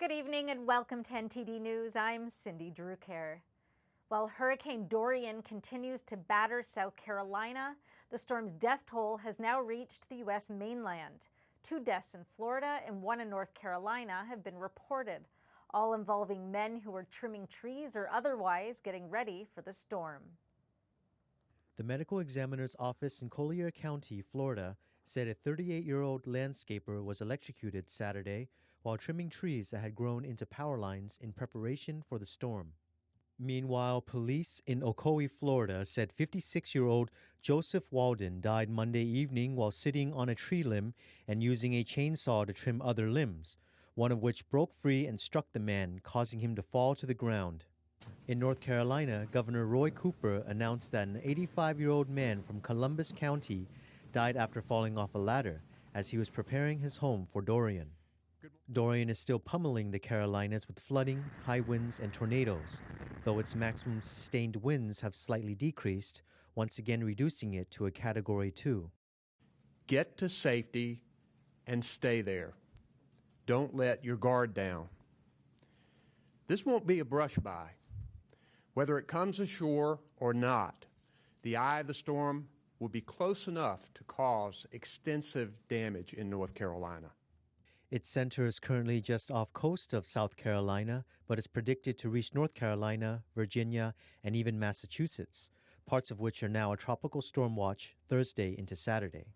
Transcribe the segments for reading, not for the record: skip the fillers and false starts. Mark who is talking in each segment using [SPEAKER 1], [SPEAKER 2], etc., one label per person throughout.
[SPEAKER 1] Good evening and welcome to NTD News. I'm Cindy Drucare. While Hurricane Durian continues to batter South Carolina, the storm's death toll has now reached the U.S. mainland. 2 deaths in Florida and 1 in North Carolina have been reported, all involving men who were trimming trees or otherwise getting ready for the storm.
[SPEAKER 2] The medical examiner's office in Collier County, Florida, said a 38-year-old landscaper was electrocuted Saturday while trimming trees that had grown into power lines in preparation for the storm. Meanwhile, police in Ocoee, Florida, said 56-year-old Joseph Walden died Monday evening while sitting on a tree limb and using a chainsaw to trim other limbs, one of which broke free and struck the man, causing him to fall to the ground. In North Carolina, Governor Roy Cooper announced that an 85-year-old man from Columbus County died after falling off a ladder as he was preparing his home for Durian. Durian is still pummeling the Carolinas with flooding, high winds, and tornadoes, though its maximum sustained winds have slightly decreased, once again reducing it to a Category 2.
[SPEAKER 3] Get to safety and stay there. Don't let your guard down. This won't be a brush by. Whether it comes ashore or not, the eye of the storm will be close enough to cause extensive damage in North Carolina.
[SPEAKER 2] Its center is currently just off coast of South Carolina, but is predicted to reach North Carolina, Virginia, and even Massachusetts, parts of which are now a tropical storm watch Thursday into Saturday.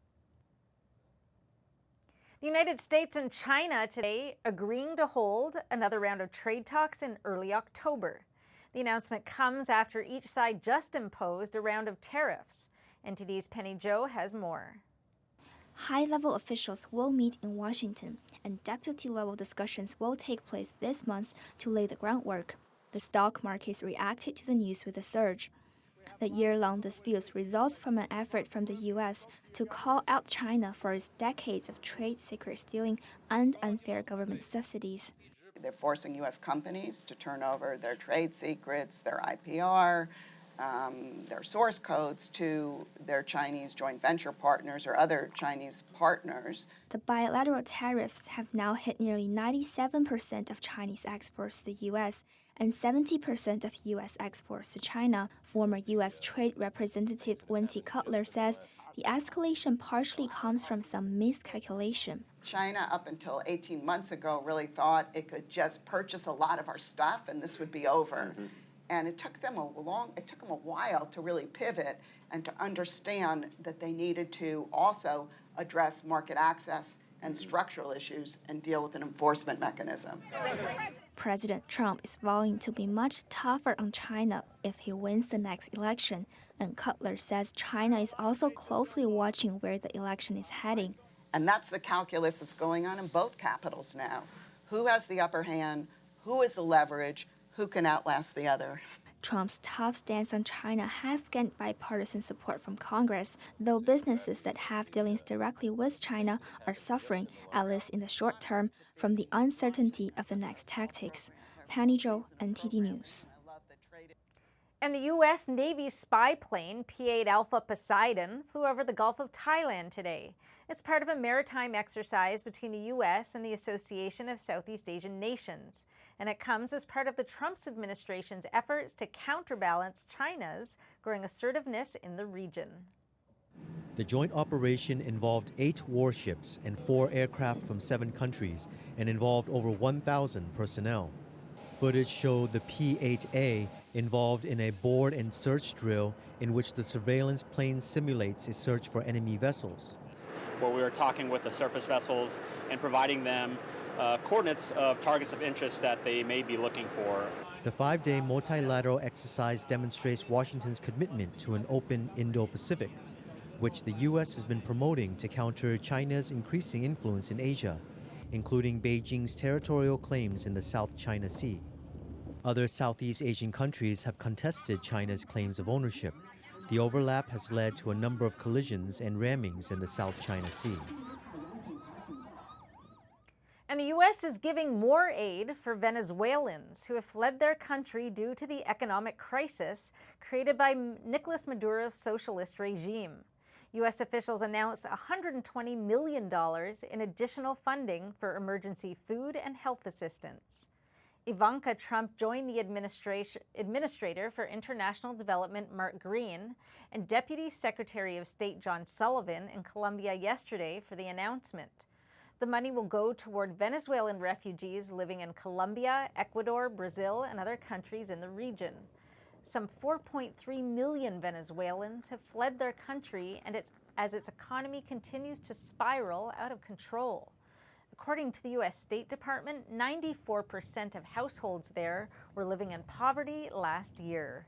[SPEAKER 1] The United States and China today agreeing to hold another round of trade talks in early October. The announcement comes after each side just imposed a round of tariffs. NTD's Penny Zhou has more.
[SPEAKER 4] High-level officials will meet in Washington, and deputy-level discussions will take place this month to lay the groundwork. The stock markets reacted to the news with a surge. The year-long dispute results from an effort from the U.S. to call out China for its decades of trade secret stealing and unfair government subsidies.
[SPEAKER 5] They're forcing U.S. companies to turn over their trade secrets, their IPR, their source codes to their Chinese joint venture partners or other Chinese partners.
[SPEAKER 4] The bilateral tariffs have now hit nearly 97% of Chinese exports to the U.S. and 70% of U.S. exports to China. Former U.S. Trade Representative Wendy Cutler says the escalation partially comes from some miscalculation.
[SPEAKER 5] China, up until 18 months ago, really thought it could just purchase a lot of our stuff and this would be over. Mm-hmm. And it took them a while to really pivot and to understand that they needed to also address market access and structural issues and deal with an enforcement mechanism.
[SPEAKER 4] President Trump is vowing to be much tougher on China if he wins the next election, and Cutler says China is also closely watching where the election is heading.
[SPEAKER 5] And that's the calculus that's going on in both capitals now. Who has the upper hand? Who is the leverage? Who can outlast the other?
[SPEAKER 4] Trump's tough stance on China has gained bipartisan support from Congress, though businesses that have dealings directly with China are suffering, at least in the short term, from the uncertainty of the next tactics. Penny Zhou, NTD News.
[SPEAKER 1] And the U.S. Navy spy plane P-8 Alpha Poseidon flew over the Gulf of Thailand today. It's part of a maritime exercise between the U.S. and the Association of Southeast Asian Nations, and it comes as part of the Trump administration's efforts to counterbalance China's growing assertiveness in the region.
[SPEAKER 2] The joint operation involved 8 warships and 4 aircraft from 7 countries and involved over 1,000 personnel. Footage showed the P-8A involved in a board and search drill in which the surveillance plane simulates a search for enemy vessels.
[SPEAKER 6] Where we are talking with the surface vessels and providing them coordinates of targets of interest that they may be looking for.
[SPEAKER 2] The 5-day multilateral exercise demonstrates Washington's commitment to an open Indo-Pacific, which the U.S. has been promoting to counter China's increasing influence in Asia, including Beijing's territorial claims in the South China Sea. Other Southeast Asian countries have contested China's claims of ownership. The overlap has led to a number of collisions and rammings in the South China Sea.
[SPEAKER 1] And the U.S. is giving more aid for Venezuelans who have fled their country due to the economic crisis created by Nicolas Maduro's socialist regime. U.S. officials announced $120 million in additional funding for emergency food and health assistance. Ivanka Trump joined the Administrator for International Development, Mark Green, and Deputy Secretary of State John Sullivan in Colombia yesterday for the announcement. The money will go toward Venezuelan refugees living in Colombia, Ecuador, Brazil, and other countries in the region. Some 4.3 million Venezuelans have fled their country as its economy continues to spiral out of control. According to the U.S. State Department, 94% of households there were living in poverty last year.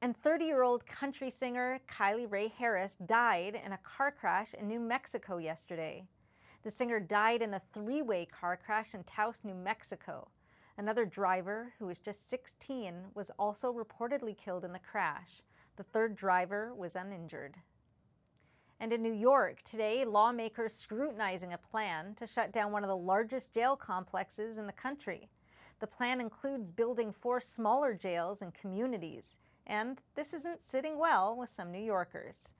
[SPEAKER 1] And 30-year-old country singer Kylie Rae Harris died in a car crash in New Mexico yesterday. The singer died in a three-way car crash in Taos, New Mexico. Another driver, who was just 16, was also reportedly killed in the crash. The third driver was uninjured. And in New York today, lawmakers scrutinizing a plan to shut down one of the largest jail complexes in the country. The plan includes building 4 smaller jails in communities, and this isn't sitting well with some New Yorkers.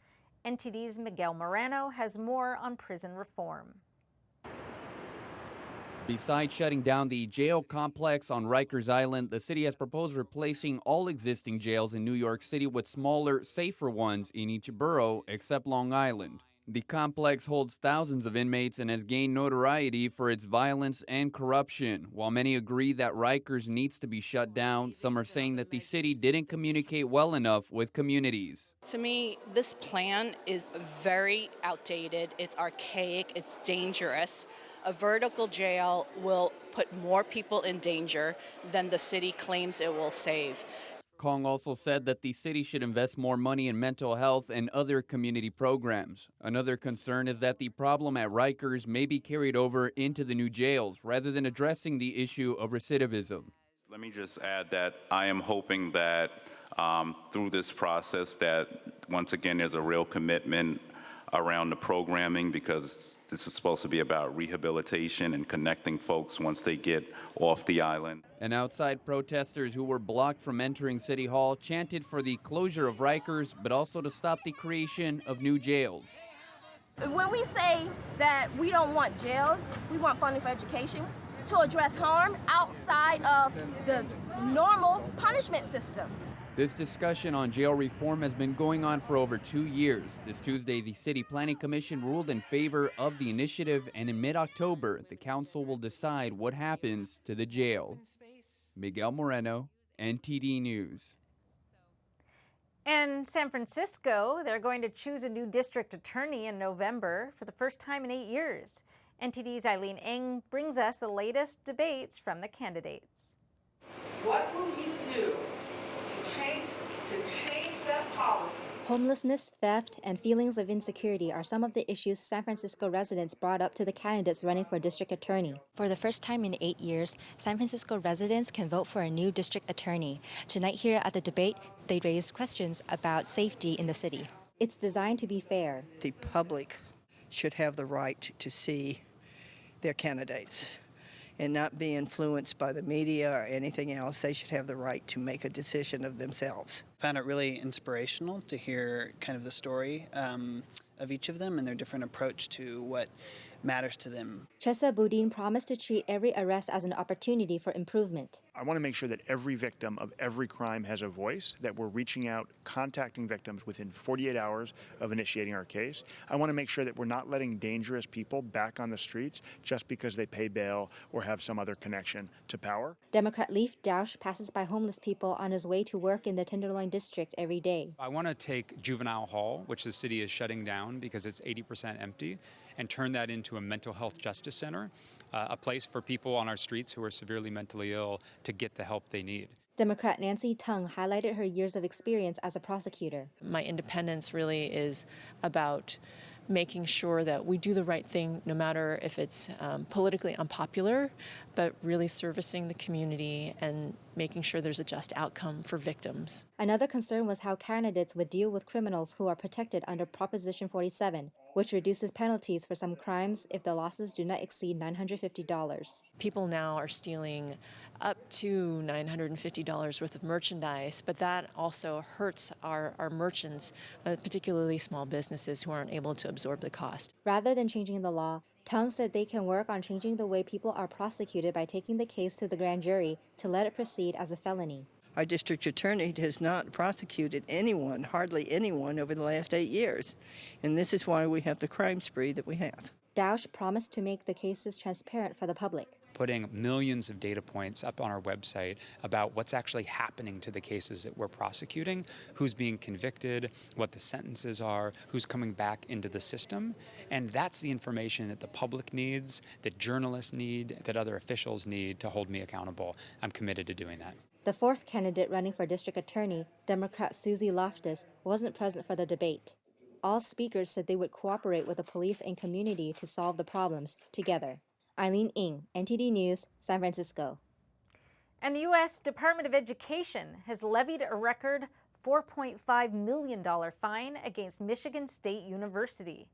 [SPEAKER 1] NTD's Miguel Moreno has more on prison reform.
[SPEAKER 7] Besides shutting down the jail complex on Rikers Island, the city has proposed replacing all existing jails in New York City with smaller, safer ones in each borough except Long Island. The complex holds thousands of inmates and has gained notoriety for its violence and corruption. While many agree that Rikers needs to be shut down, some are saying that the city didn't communicate well enough with communities.
[SPEAKER 8] To me, this plan is very outdated, it's archaic, it's dangerous. A vertical jail will put more people in danger than the city claims it will save.
[SPEAKER 7] Kong also said that the city should invest more money in mental health and other community programs. Another concern is that the problem at Rikers may be carried over into the new jails rather than addressing the issue of recidivism.
[SPEAKER 9] Let me just add that I am hoping that through this process that once again there's a real commitment around the programming, because this is supposed to be about rehabilitation and connecting folks once they get off the island.
[SPEAKER 7] And outside protesters who were blocked from entering City Hall chanted for the closure of Rikers, but also to stop the creation of new jails.
[SPEAKER 10] When we say that we don't want jails, we want funding for education to address harm outside of the normal punishment system.
[SPEAKER 7] This discussion on jail reform has been going on for over 2 years. This Tuesday, the City Planning Commission ruled in favor of the initiative, and in mid-October, the council will decide what happens to the jail. Miguel Moreno, NTD News.
[SPEAKER 1] In San Francisco, they're going to choose a new district attorney in November for the first time in 8 years. NTD's Eileen Eng brings us the latest debates from the candidates.
[SPEAKER 11] What will you do to change that policy?
[SPEAKER 12] Homelessness, theft, and feelings of insecurity are some of the issues San Francisco residents brought up to the candidates running for district attorney.
[SPEAKER 13] For the first time in 8 years, San Francisco residents can vote for a new district attorney. Tonight here at the debate, they raised questions about safety in the city.
[SPEAKER 12] It's designed to be fair.
[SPEAKER 14] The public should have the right to see their candidates and not be influenced by the media or anything else. They should have the right to make a decision of themselves.
[SPEAKER 15] I found it really inspirational to hear kind of the story of each of them and their different approach to what matters to them.
[SPEAKER 12] Chesa Boudin promised to treat every arrest as an opportunity for improvement.
[SPEAKER 16] I want to make sure that every victim of every crime has a voice, that we're reaching out, contacting victims within 48 hours of initiating our case. I want to make sure that we're not letting dangerous people back on the streets just because they pay bail or have some other connection to power.
[SPEAKER 12] Democrat Leif Dausch passes by homeless people on his way to work in the Tenderloin district every day.
[SPEAKER 17] I want to take Juvenile Hall, which the city is shutting down because it's 80% empty, and turn that into a mental health justice center, a place for people on our streets who are severely mentally ill to get the help they need.
[SPEAKER 12] Democrat Nancy Tung highlighted her years of experience as a prosecutor.
[SPEAKER 18] My independence really is about making sure that we do the right thing, no matter if it's politically unpopular, but really servicing the community and making sure there's a just outcome for victims.
[SPEAKER 12] Another concern was how candidates would deal with criminals who are protected under Proposition 47. which reduces penalties for some crimes if the losses do not exceed $950.
[SPEAKER 18] People now are stealing up to $950 worth of merchandise, but that also hurts our merchants, particularly small businesses who aren't able to absorb the cost.
[SPEAKER 12] Rather than changing the law, Tang said they can work on changing the way people are prosecuted by taking the case to the grand jury to let it proceed as a felony.
[SPEAKER 14] Our district attorney has not prosecuted anyone, hardly anyone, over the last 8 years. And this is why we have the crime spree that we have.
[SPEAKER 12] Dausch promised to make the cases transparent for the public.
[SPEAKER 17] Putting millions of data points up on our website about what's actually happening to the cases that we're prosecuting, who's being convicted, what the sentences are, who's coming back into the system. And that's the information that the public needs, that journalists need, that other officials need to hold me accountable. I'm committed to doing that.
[SPEAKER 12] The fourth candidate running for district attorney, Democrat Susie Loftus, wasn't present for the debate. All speakers said they would cooperate with the police and community to solve the problems together. Eileen Ng, NTD News, San Francisco.
[SPEAKER 1] And the U.S. Department of Education has levied a record $4.5 million fine against Michigan State University.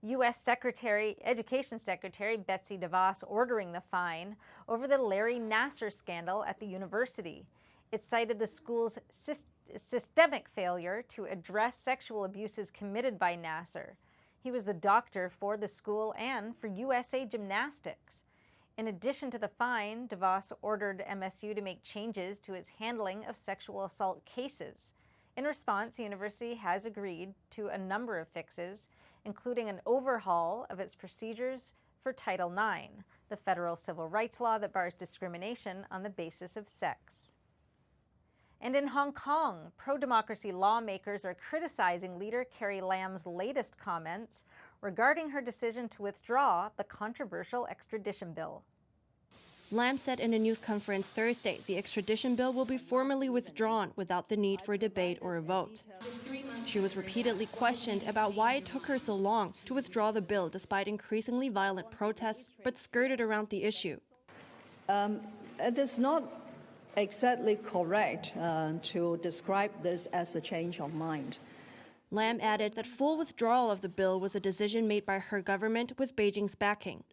[SPEAKER 1] U.S. Education Secretary Betsy DeVos ordering the fine over the Larry Nassar scandal at the university. It cited the school's systemic failure to address sexual abuses committed by Nassar. He was the doctor for the school and for USA Gymnastics. In addition to the fine, DeVos ordered MSU to make changes to its handling of sexual assault cases. In response, the university has agreed to a number of fixes, including an overhaul of its procedures for Title IX, the federal civil rights law that bars discrimination on the basis of sex. And in Hong Kong, pro-democracy lawmakers are criticizing leader Carrie Lam's latest comments regarding her decision to withdraw the controversial extradition bill.
[SPEAKER 19] Lam said in a news conference Thursday the extradition bill will be formally withdrawn without the need for a debate or a vote. She was repeatedly questioned about why it took her so long to withdraw the bill despite increasingly violent protests, but skirted around the issue.
[SPEAKER 20] It is not exactly correct to describe this as a change of mind.
[SPEAKER 19] Lam added that full withdrawal of the bill was a decision made by her government with Beijing's backing.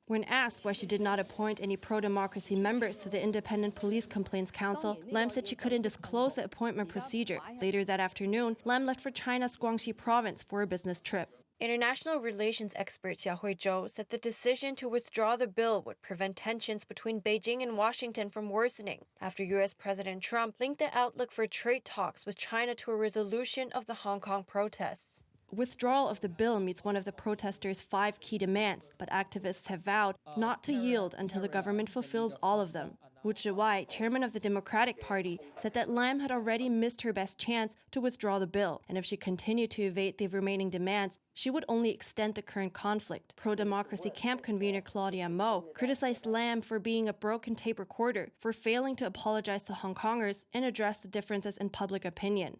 [SPEAKER 19] When asked why she did not appoint any pro-democracy members to the Independent Police Complaints Council, Lam said she couldn't disclose the appointment procedure. Later that afternoon, Lam left for China's Guangxi province for a business trip. International relations expert Xia Huizhou said the decision to withdraw the bill would prevent tensions between Beijing and Washington from worsening after U.S. President Trump linked the outlook for trade talks with China to a resolution of the Hong Kong protests. Withdrawal of the bill meets one of the protesters' 5 key demands, but activists have vowed not to yield until the government fulfills all of them. Wu Zhiwai, chairman of the Democratic Party, said that Lam had already missed her best chance to withdraw the bill, and if she continued to evade the remaining demands, she would only extend the current conflict. Pro-democracy camp convener Claudia Mo criticized Lam for being a broken tape recorder, for failing to apologize to Hong Kongers and address the differences in public opinion.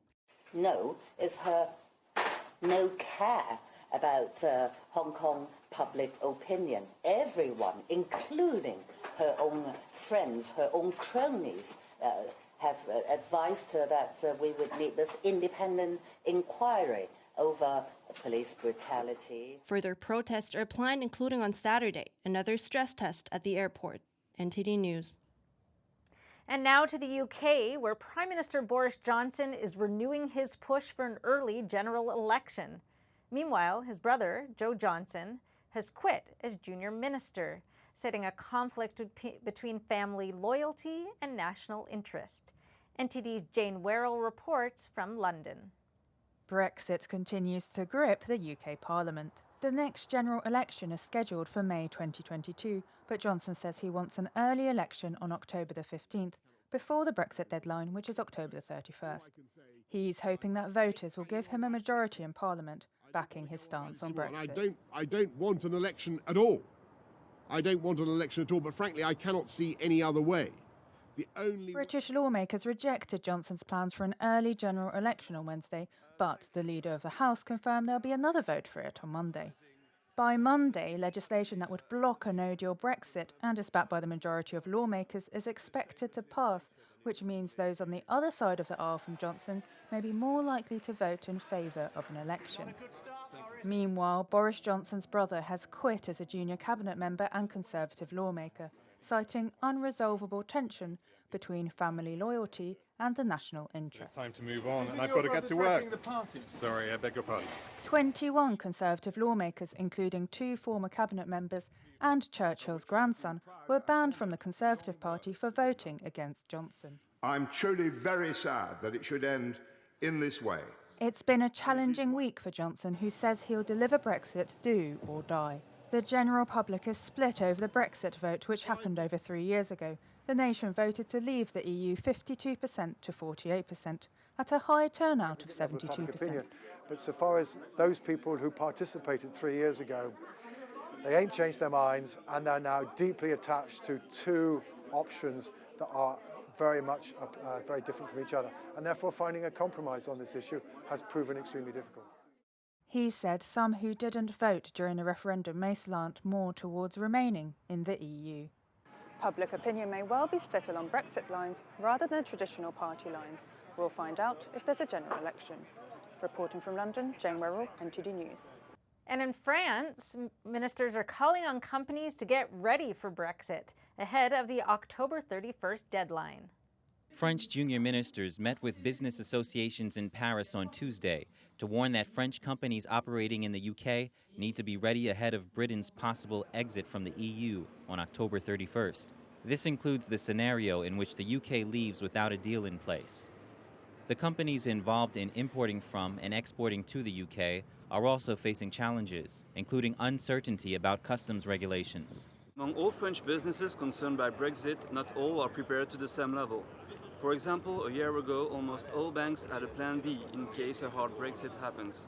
[SPEAKER 21] No, it's her no care about Hong Kong public opinion. Everyone, including her own friends, her own cronies, have advised her that we would need this independent inquiry over police brutality.
[SPEAKER 19] Further protests are planned, including on Saturday, another stress test at the airport. NTD News.
[SPEAKER 1] And now to the UK, where Prime Minister Boris Johnson is renewing his push for an early general election. Meanwhile, his brother, Joe Johnson, has quit as junior minister, citing a conflict between family loyalty and national interest. NTD's Jane Werrell reports from London.
[SPEAKER 22] Brexit continues to grip the UK Parliament. The next general election is scheduled for May 2022, but Johnson says he wants an early election on October the 15th, before the Brexit deadline, which is October the 31st. He's hoping that voters will give him a majority in Parliament, backing his stance on Brexit.
[SPEAKER 23] I don't want an election at all. I don't want an election at all, but frankly, I cannot see any other way.
[SPEAKER 22] British lawmakers rejected Johnson's plans for an early general election on Wednesday, but the Leader of the House confirmed there'll be another vote for it on Monday. By Monday, legislation that would block a no-deal Brexit and is backed by the majority of lawmakers is expected to pass, which means those on the other side of the aisle from Johnson may be more likely to vote in favour of an election. Meanwhile, Boris Johnson's brother has quit as a junior cabinet member and Conservative lawmaker, citing unresolvable tension between family loyalty and the national interest.
[SPEAKER 3] It's time to move on, and I've got to get to work. Sorry, I beg your pardon.
[SPEAKER 22] 21 Conservative lawmakers, including 2 former cabinet members and Churchill's grandson, were banned from the Conservative Party for voting against Johnson.
[SPEAKER 23] I'm truly very sad that it should end in this way.
[SPEAKER 22] It's been a challenging week for Johnson, who says he'll deliver Brexit, do or die. The general public is split over the Brexit vote, which happened over 3 years ago. The nation voted to leave the EU 52% to 48%, at a high turnout of 72%.
[SPEAKER 4] But so far as those people who participated 3 years ago, they ain't changed their minds, and they're now deeply attached to 2 options that are very different from each other. And therefore finding a compromise on this issue has proven extremely difficult.
[SPEAKER 22] He said some who didn't vote during the referendum may slant more towards remaining in the EU.
[SPEAKER 5] Public opinion may well be split along Brexit lines rather than traditional party lines. We'll find out if there's a general election. Reporting from London, Jane Werrell, NTD News.
[SPEAKER 1] And in France, ministers are calling on companies to get ready for Brexit ahead of the October 31st deadline.
[SPEAKER 24] French junior ministers met with business associations in Paris on Tuesday to warn that French companies operating in the UK need to be ready ahead of Britain's possible exit from the EU on October 31st. This includes the scenario in which the UK leaves without a deal in place. The companies involved in importing from and exporting to the UK are also facing challenges, including uncertainty about customs regulations.
[SPEAKER 25] Among all French businesses concerned by Brexit, not all are prepared to the same level. For example, a year ago, almost all banks had a plan B in case a hard Brexit happens.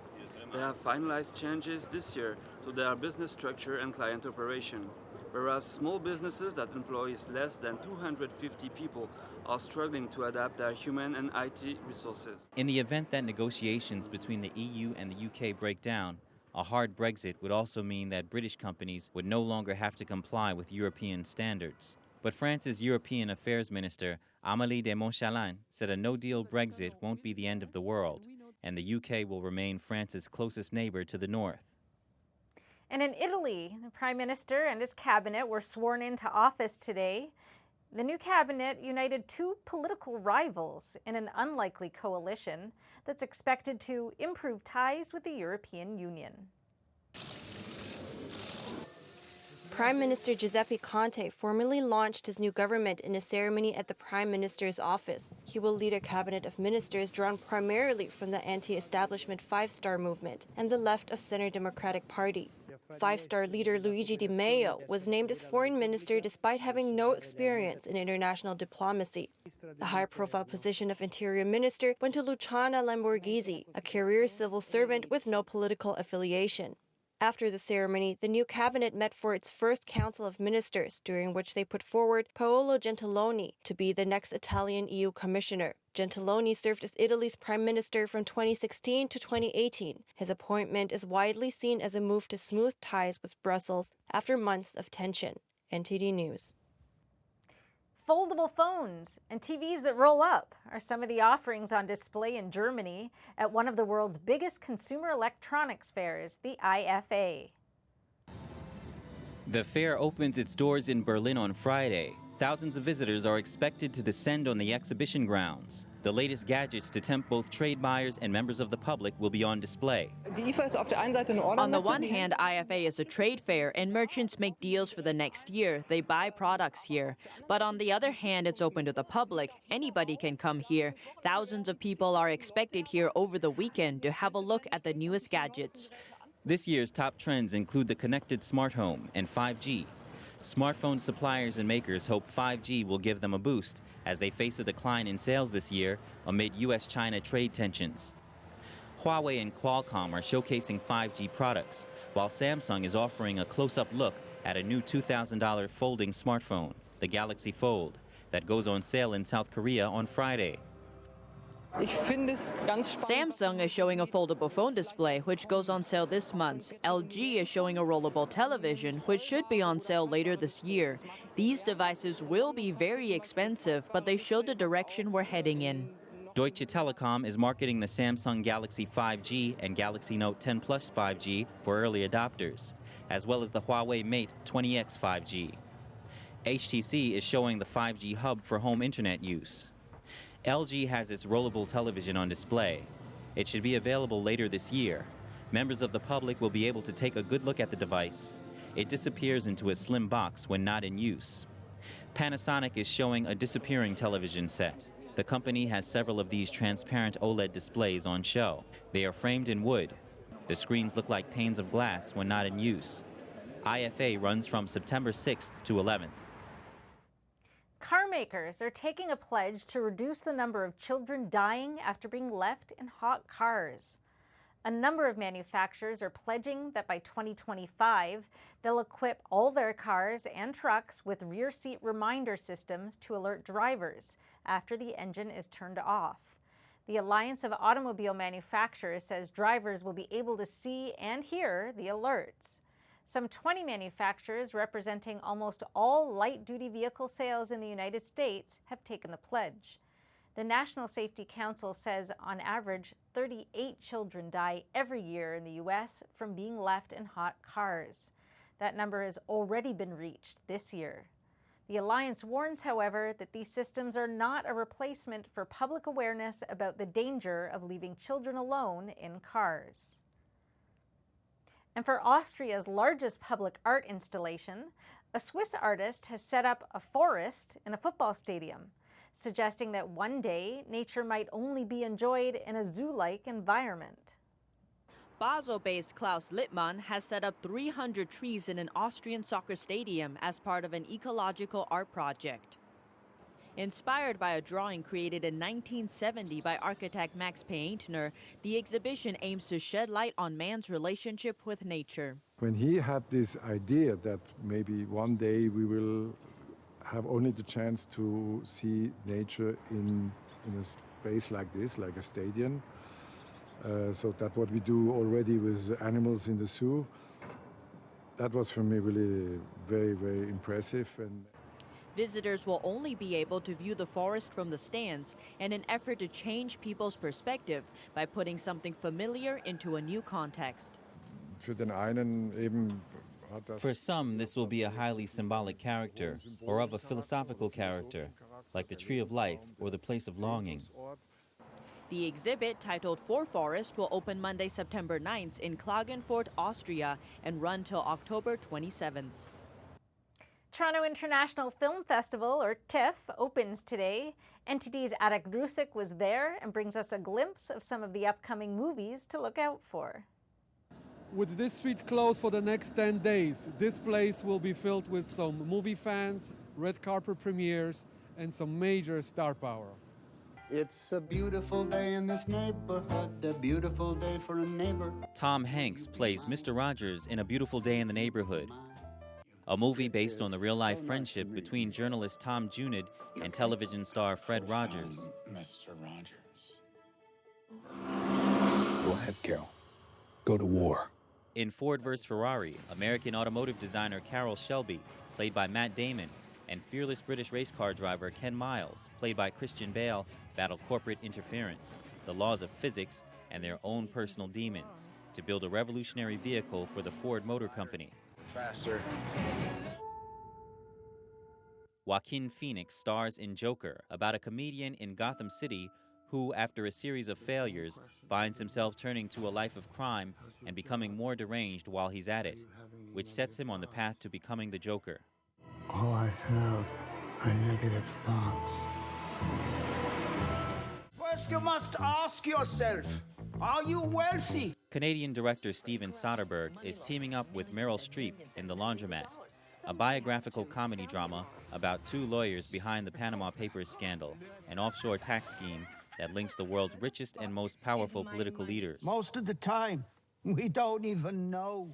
[SPEAKER 25] They have finalized changes this year to their business structure and client operation, whereas small businesses that employ less than 250 people are struggling to adapt their human and IT resources.
[SPEAKER 24] In the event that negotiations between the EU and the UK break down, a hard Brexit would also mean that British companies would no longer have to comply with European standards. But France's European Affairs Minister, Amélie de Montchalin, said a no-deal Brexit won't be the end of the world, and the UK will remain France's closest neighbor to the north.
[SPEAKER 1] And in Italy, the Prime Minister and his cabinet were sworn into office today. The new cabinet united 2 political rivals in an unlikely coalition that's expected to improve ties with the European Union.
[SPEAKER 19] Prime Minister Giuseppe Conte formally launched his new government in a ceremony at the Prime Minister's office. He will lead a cabinet of ministers drawn primarily from the anti-establishment Five Star movement and the left of Center Democratic Party. Five Star leader Luigi Di Maio was named as foreign minister despite having no experience in international diplomacy. The high-profile position of interior minister went to Luciana Lamborghese, a career civil servant with no political affiliation. After the ceremony, the new cabinet met for its first Council of Ministers, during which they put forward Paolo Gentiloni to be the next Italian EU commissioner. Gentiloni served as Italy's prime minister from 2016 to 2018. His appointment is widely seen as a move to smooth ties with Brussels after months of tension. NTD News.
[SPEAKER 1] Foldable phones and TVs that roll up are some of the offerings on display in Germany at one of the world's biggest consumer electronics fairs, the IFA.
[SPEAKER 24] The fair opens its doors in Berlin on Friday. Thousands of visitors are expected to descend on the exhibition grounds. The latest gadgets to tempt both trade buyers and members of the public will be on display.
[SPEAKER 26] On the one hand, IFA is a trade fair and merchants make deals for the next year. They buy products here. But on the other hand, it's open to the public. Anybody can come here. Thousands of people are expected here over the weekend to have a look at the newest gadgets.
[SPEAKER 24] This year's top trends include the connected smart home and 5G. Smartphone suppliers and makers hope 5G will give them a boost as they face a decline in sales this year amid US-China trade tensions. Huawei and Qualcomm are showcasing 5G products, while Samsung is offering a close-up look at a new $2,000 folding smartphone, the Galaxy Fold, that goes on sale in South Korea on Friday.
[SPEAKER 26] Samsung is showing a foldable phone display, which goes on sale this month. LG is showing a rollable television, which should be on sale later this year. These devices will be very expensive, but they show the direction we're heading in.
[SPEAKER 24] Deutsche Telekom is marketing the Samsung Galaxy 5G and Galaxy Note 10 Plus 5G for early adopters, as well as the Huawei Mate 20X 5G. HTC is showing the 5G hub for home internet use. LG has its rollable television on display. It should be available later this year. Members of the public will be able to take a good look at the device. It disappears into a slim box when not in use. Panasonic is showing a disappearing television set. The company has several of these transparent OLED displays on show. They are framed in wood. The screens look like panes of glass when not in use. IFA runs from September 6th to 11th.
[SPEAKER 1] Car makers are taking a pledge to reduce the number of children dying after being left in hot cars. A number of manufacturers are pledging that by 2025, they'll equip all their cars and trucks with rear seat reminder systems to alert drivers after the engine is turned off. The Alliance of Automobile Manufacturers says drivers will be able to see and hear the alerts. Some 20 manufacturers representing almost all light-duty vehicle sales in the United States have taken the pledge. The National Safety Council says on average 38 children die every year in the U.S. from being left in hot cars. That number has already been reached this year. The Alliance warns, however, that these systems are not a replacement for public awareness about the danger of leaving children alone in cars. And for Austria's largest public art installation, a Swiss artist has set up a forest in a football stadium, suggesting that one day nature might only be enjoyed in a zoo-like environment.
[SPEAKER 26] Basel-based Klaus Littmann has set up 300 trees in an Austrian soccer stadium as part of an ecological art project. Inspired by a drawing created in 1970 by architect Max Paintner, the exhibition aims to shed light on man's relationship with nature.
[SPEAKER 2] When he had this idea that maybe one day we will have only the chance to see nature in a space like this, like a stadium, so that what we do already with animals in the zoo, that was for me really very, very impressive. And
[SPEAKER 26] visitors will only be able to view the forest from the stands in an effort to change people's perspective by putting something familiar into a new context.
[SPEAKER 24] For some, this will be a highly symbolic character, or of a philosophical character, like the Tree of Life or the Place of Longing.
[SPEAKER 26] The exhibit, titled For Forest, will open Monday, September 9th in Klagenfurt, Austria, and run till October 27th.
[SPEAKER 1] Toronto International Film Festival, or TIFF, opens today. NTD's Adak Drusik was there and brings us a glimpse of some of the upcoming movies to look out for.
[SPEAKER 6] With this street closed for the next 10 days, this place will be filled with some movie fans, red carpet premieres, and some major star power.
[SPEAKER 7] It's a beautiful day in this neighborhood, a beautiful day for a neighbor.
[SPEAKER 24] Tom Hanks plays Mr. Rogers in A Beautiful Day in the Neighborhood, a movie based on the real-life friendship between journalist Tom Junid and television star Fred Rogers.
[SPEAKER 7] Mr. Rogers. Go ahead, Carol. Go to war.
[SPEAKER 24] In Ford vs. Ferrari, American automotive designer Carroll Shelby, played by Matt Damon, and fearless British race car driver Ken Miles, played by Christian Bale, battle corporate interference, the laws of physics, and their own personal demons to build a revolutionary vehicle for the Ford Motor Company.
[SPEAKER 7] Faster.
[SPEAKER 24] Joaquin Phoenix stars in Joker, about a comedian in Gotham City who, after a series of failures, finds himself turning to a life of crime and becoming more deranged while he's at it, which sets him on the path to becoming the Joker.
[SPEAKER 7] All I have are negative thoughts.
[SPEAKER 8] First, you must ask yourself, are you wealthy?
[SPEAKER 24] Canadian director Steven Soderbergh is teaming up with Meryl Streep in The Laundromat, a biographical comedy drama about two lawyers behind the Panama Papers scandal, an offshore tax scheme that links the world's richest and most powerful political leaders.
[SPEAKER 8] Most of the time, we don't even know.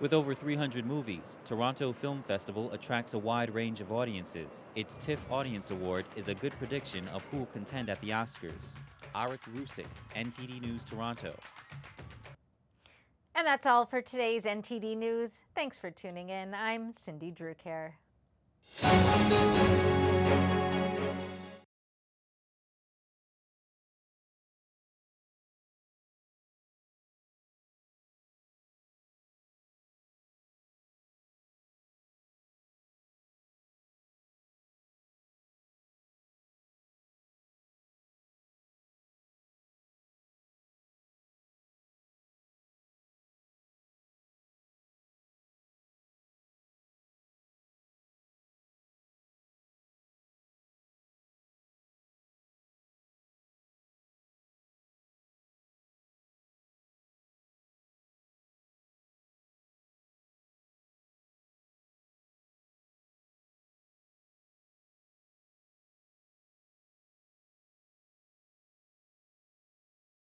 [SPEAKER 24] With over 300 movies, Toronto Film Festival attracts a wide range of audiences. Its TIFF Audience Award is a good prediction of who will contend at the Oscars. Adak Drusik, NTD News, Toronto.
[SPEAKER 1] And And that's all for today's NTD News. Thanks for tuning in. I'm Cindy Drucare.